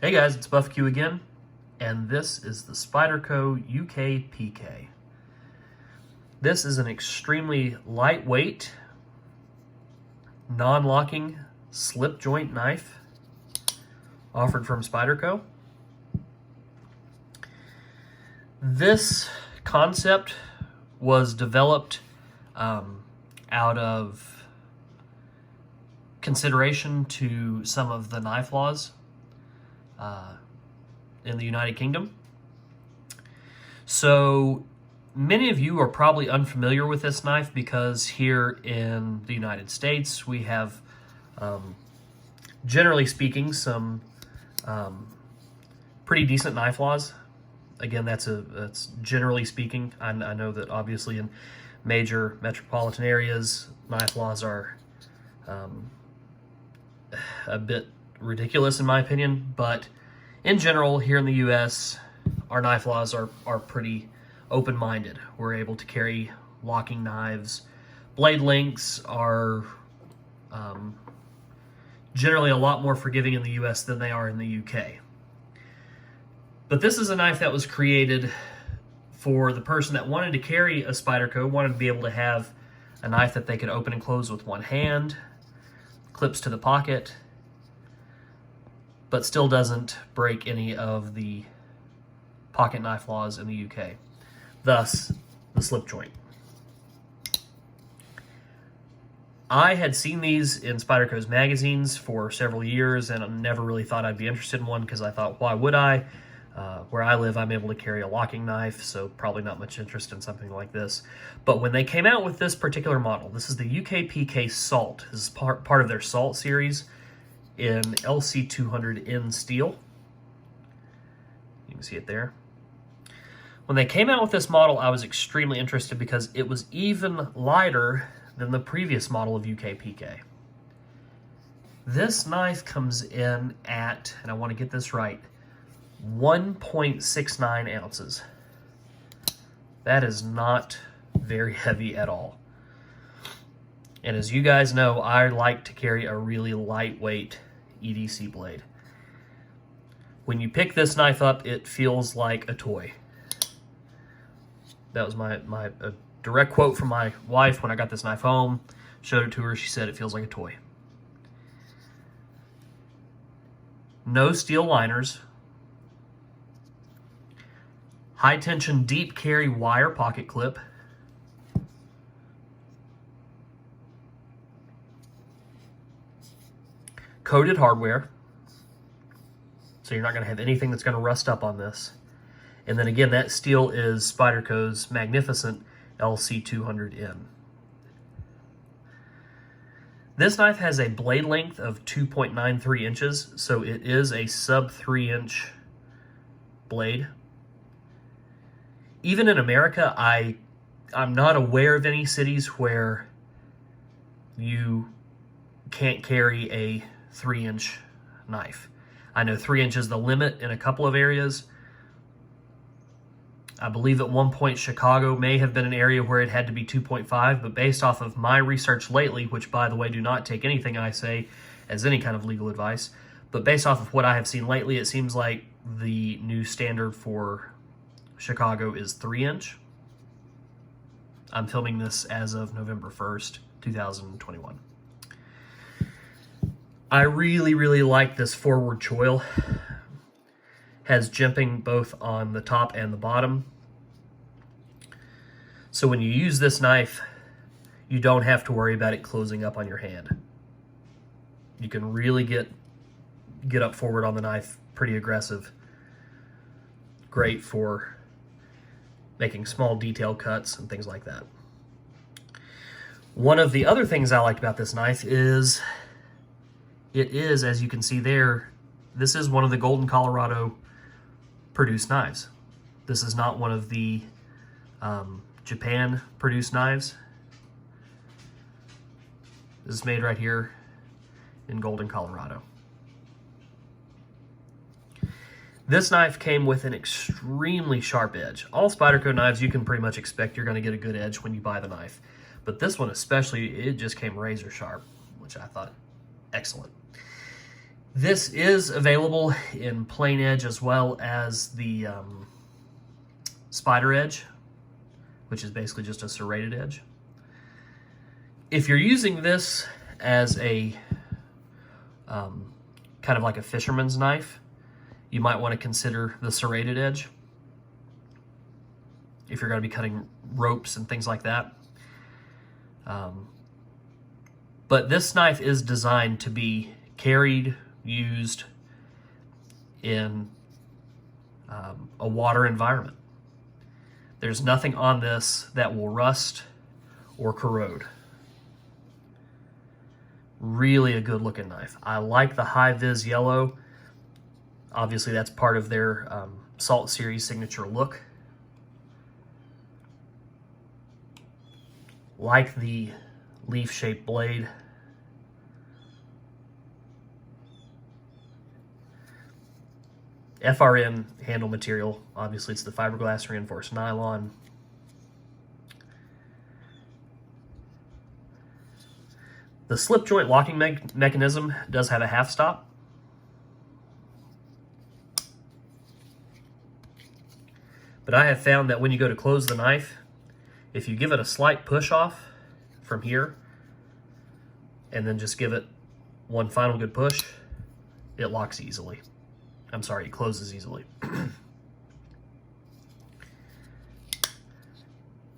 Hey guys, it's Buffaque again, and this is the Spyderco UKPK. This is an extremely lightweight, non-locking slip joint knife offered from Spyderco. This concept was developed out of consideration to some of the knife laws in the United Kingdom. So many of you are probably unfamiliar with this knife because here in the United States we have, generally speaking, some pretty decent knife laws. Again, that's generally speaking. I know that obviously in major metropolitan areas, knife laws are a bit ridiculous in my opinion, but in general here in the US, our knife laws are pretty open-minded. We're able to carry locking knives. Blade lengths are generally a lot more forgiving in the US than they are in the UK. But this is a knife that was created for the person that wanted to carry a Spyderco, wanted to be able to have a knife that they could open and close with one hand, clips to the pocket, but still doesn't break any of the pocket knife laws in the UK. Thus, the slip joint. I had seen these in Spyderco's magazines for several years and I never really thought I'd be interested in one because I thought, why would I? Where I live, I'm able to carry a locking knife, so probably not much interest in something like this. But when they came out with this particular model, this is the UKPK Salt. This is part of their Salt series in LC200 in steel. You can see it there. When they came out with this model, I was extremely interested because it was even lighter than the previous model of UKPK. This knife comes in at, and I want to get this right, 1.69 ounces. That is not very heavy at all. And as you guys know, I like to carry a really lightweight EDC blade. When you pick this knife up, it feels like a toy. That was a direct quote from my wife when I got this knife home. Showed it to her, she said it feels like a toy. No steel liners. High tension deep carry wire pocket clip. Coated hardware. So you're not going to have anything that's going to rust up on this. And then again, that steel is Spyderco's magnificent LC200N. This knife has a blade length of 2.93 inches, so it is a sub 3-inch blade. Even in America, I'm not aware of any cities where you can't carry a 3-inch knife. I know 3 inches is the limit in a couple of areas. I believe at one point Chicago may have been an area where it had to be 2.5, but based off of my research lately, which by the way, do not take anything I say as any kind of legal advice, but based off of what I have seen lately, it seems like the new standard for Chicago is 3-inch. I'm filming this as of November 1st, 2021. I really, really like this forward choil. Has jimping both on the top and the bottom. So when you use this knife, you don't have to worry about it closing up on your hand. You can really get up forward on the knife, pretty aggressive. Great for making small detail cuts and things like that. One of the other things I liked about this knife is it is, as you can see there, this is one of the Golden Colorado produced knives. This is not one of the Japan produced knives. This is made right here in Golden, Colorado. This knife came with an extremely sharp edge. All Spyderco knives, you can pretty much expect you're going to get a good edge when you buy the knife. But this one especially, it just came razor sharp, which I thought excellent. This is available in plain edge as well as the spider edge, which is basically just a serrated edge. If you're using this as a kind of like a fisherman's knife, you might want to consider the serrated edge if you're going to be cutting ropes and things like that. But this knife is designed to be carried, used in a water environment. There's nothing on this that will rust or corrode. Really a good looking knife. I like the high vis yellow. Obviously that's part of their Salt series signature look. Like the leaf shaped blade. FRN handle material, obviously it's the fiberglass reinforced nylon. The slip joint locking mechanism does have a half stop. But I have found that when you go to close the knife, if you give it a slight push off from here, and then just give it one final good push, it locks easily. I'm sorry, it closes easily.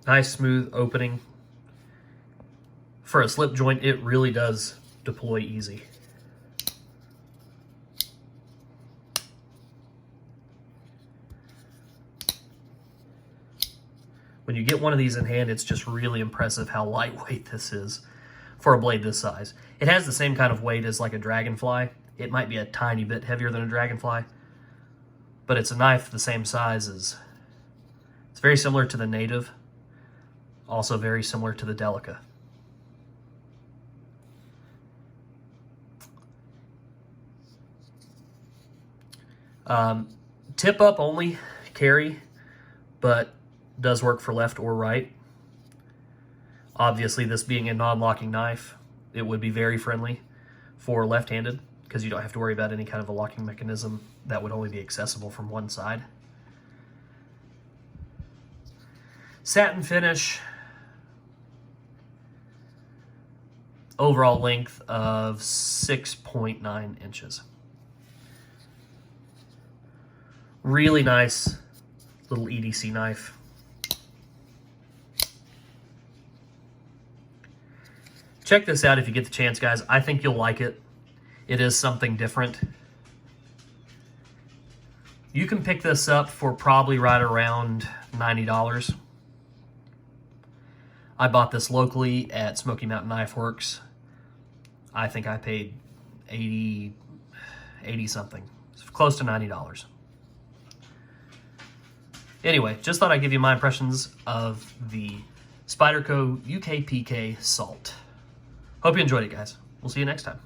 Nice smooth opening. For a slip joint, it really does deploy easy. When you get one of these in hand, it's just really impressive how lightweight this is for a blade this size. It has the same kind of weight as like a dragonfly. It might be a tiny bit heavier than a dragonfly, but it's a knife the same size as, it's very similar to the Native, also very similar to the Delica. Tip up only carry, but does work for left or right. Obviously, this being a non-locking knife, it would be very friendly for left-handed because you don't have to worry about any kind of a locking mechanism that would only be accessible from one side. Satin finish. Overall length of 6.9 inches. Really nice little EDC knife. Check this out if you get the chance, guys. I think you'll like it. It is something different. You can pick this up for probably right around $90. I bought this locally at Smoky Mountain Knife Works. I think I paid 80 something. It's close to $90. Anyway, just thought I'd give you my impressions of the Spyderco UKPK Salt. Hope you enjoyed it, guys. We'll see you next time.